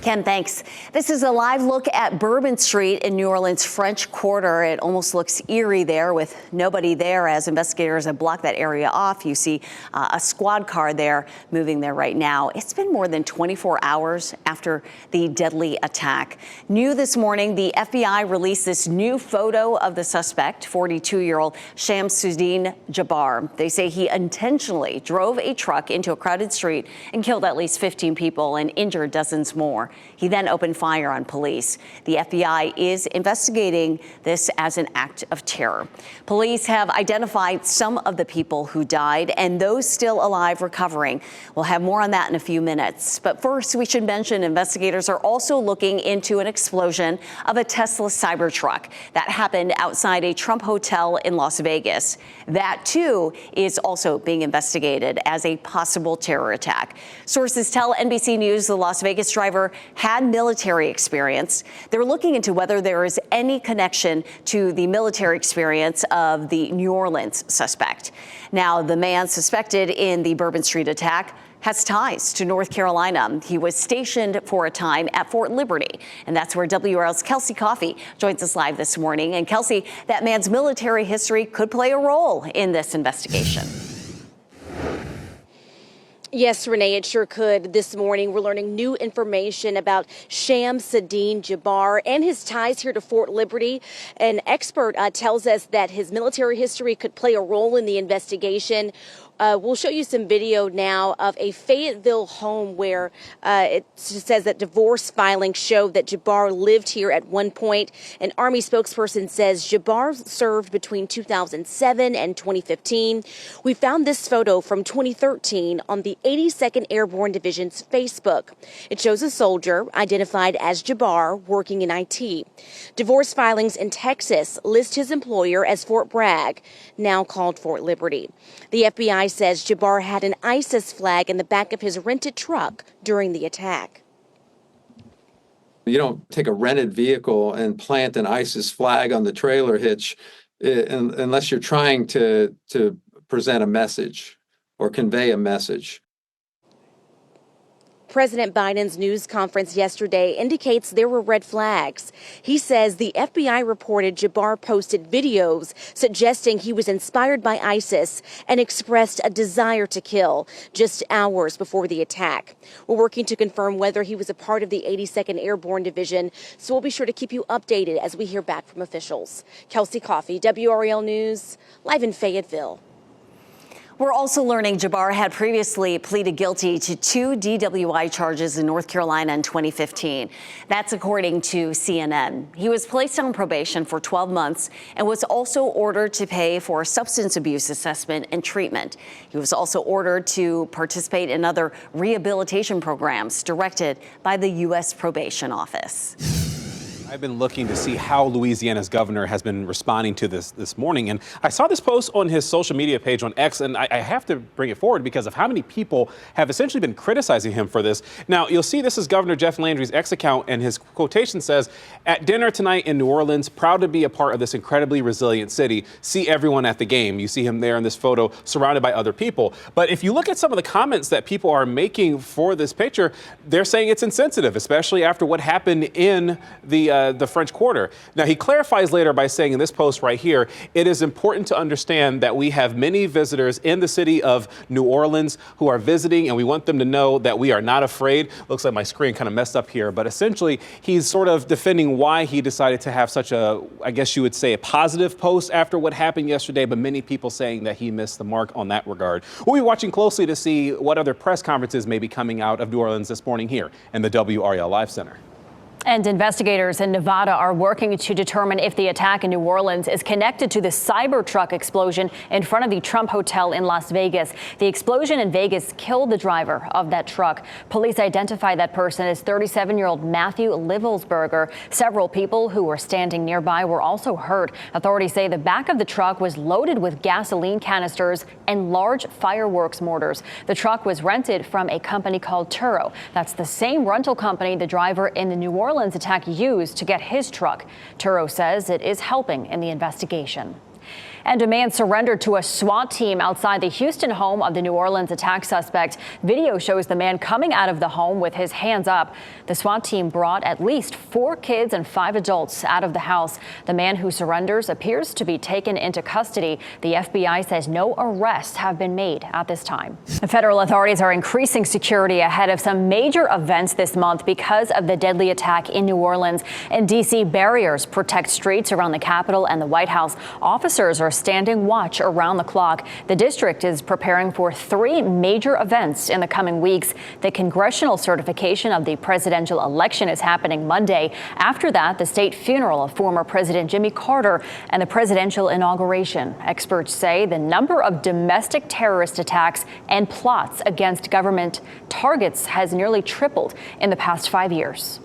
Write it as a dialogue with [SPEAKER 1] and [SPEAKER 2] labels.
[SPEAKER 1] Ken, thanks. This is a live look at Bourbon Street in New Orleans' French Quarter. It almost looks eerie there with nobody there as investigators have blocked that area off. You see a squad car there moving there right now. It's been more than 24 hours after the deadly attack. New this morning, the FBI released this new photo of the suspect, 42-year-old Shamsud-Din Bahar. They say he intentionally drove a truck into a crowded street and killed at least 15 people and injured dozens more. He then opened fire on police. The FBI is investigating this as an act of terror. Police have identified some of the people who died and those still alive recovering. We'll have more on that in a few minutes. But first, we should mention investigators are also looking into an explosion of a Tesla Cybertruck that happened outside a Trump hotel in Las Vegas. That, too, is also being investigated as a possible terror attack. Sources tell NBC News the Las Vegas driver had military experience. They're looking into whether there is any connection to the military experience of the New Orleans suspect. Now, the man suspected in the Bourbon Street attack has ties to North Carolina. He was stationed for a time at Fort Liberty, and that's where WRAL's Kelsey Coffey joins us live this morning. And Kelsey, that man's military history could play a role in this investigation.
[SPEAKER 2] Yes, Renee, it sure could. This morning, we're learning new information about Shamsud-Din Bahar and his ties here to Fort Liberty. An expert tells us that his military history could play a role in the investigation. We'll show you some video now of a Fayetteville home where it says that divorce filings show that Jabbar lived here at one point. An Army spokesperson says Jabbar served between 2007 and 2015. We found this photo from 2013 on the 82nd Airborne Division's Facebook. It shows a soldier identified as Jabbar working in IT. Divorce filings in Texas list his employer as Fort Bragg, now called Fort Liberty. The FBI says Jabbar had an ISIS flag in the back of his rented truck during the attack.
[SPEAKER 3] You don't take a rented vehicle and plant an ISIS flag on the trailer hitch unless you're trying to present a message or convey a message.
[SPEAKER 2] President Biden's news conference yesterday indicates there were red flags. He says the FBI reported Jabbar posted videos suggesting he was inspired by ISIS and expressed a desire to kill just hours before the attack. We're working to confirm whether he was a part of the 82nd Airborne Division, so we'll be sure to keep you updated as we hear back from officials. Kelsey Coffey, WRAL News, live in Fayetteville.
[SPEAKER 1] We're also learning Jabbar had previously pleaded guilty to 2 DWI charges in North Carolina in 2015. That's according to CNN. He was placed on probation for 12 months and was also ordered to pay for a substance abuse assessment and treatment. He was also ordered to participate in other rehabilitation programs directed by the U.S. Probation Office.
[SPEAKER 4] I've been looking to see how Louisiana's governor has been responding to this morning. And I saw this post on his social media page on X, and I have to bring it forward because of how many people have essentially been criticizing him for this. Now, you'll see this is Governor Jeff Landry's X account, and his quotation says, "At dinner tonight in New Orleans, proud to be a part of this incredibly resilient city. See everyone at the game." You see him there in this photo surrounded by other people. But if you look at some of the comments that people are making for this picture, they're saying it's insensitive, especially after what happened in the French Quarter. Now, he clarifies later by saying in this post right here, "It is important to understand that we have many visitors in the city of New Orleans who are visiting, and we want them to know that we are not afraid." Looks like my screen kind of messed up here, but essentially he's sort of defending why he decided to have such a, I guess you would say, a positive post after what happened yesterday, but many people saying that he missed the mark on that regard. We'll be watching closely to see what other press conferences may be coming out of New Orleans this morning here in the WRAL Live Center.
[SPEAKER 5] And investigators in Nevada are working to determine if the attack in New Orleans is connected to the Cybertruck explosion in front of the Trump Hotel in Las Vegas. The explosion in Vegas killed the driver of that truck. Police identified that person as 37-year-old Matthew Livelsberger. Several people who were standing nearby were also hurt. Authorities say the back of the truck was loaded with gasoline canisters and large fireworks mortars. The truck was rented from a company called Turo. That's the same rental company the driver in the New Orleans attack used to get his truck. Turo says it is helping in the investigation. And a man surrendered to a SWAT team outside the Houston home of the New Orleans attack suspect. Video shows the man coming out of the home with his hands up. The SWAT team brought at least 4 kids and 5 adults out of the house. The man who surrenders appears to be taken into custody. The FBI says no arrests have been made at this time. The federal authorities are increasing security ahead of some major events this month because of the deadly attack in New Orleans. In D.C., barriers protect streets around the Capitol and the White House. Officers are standing watch around the clock. The district is preparing for 3 major events in the coming weeks. The congressional certification of the presidential election is happening Monday. After that, the state funeral of former President Jimmy Carter and the presidential inauguration. Experts say the number of domestic terrorist attacks and plots against government targets has nearly tripled in the past 5 years.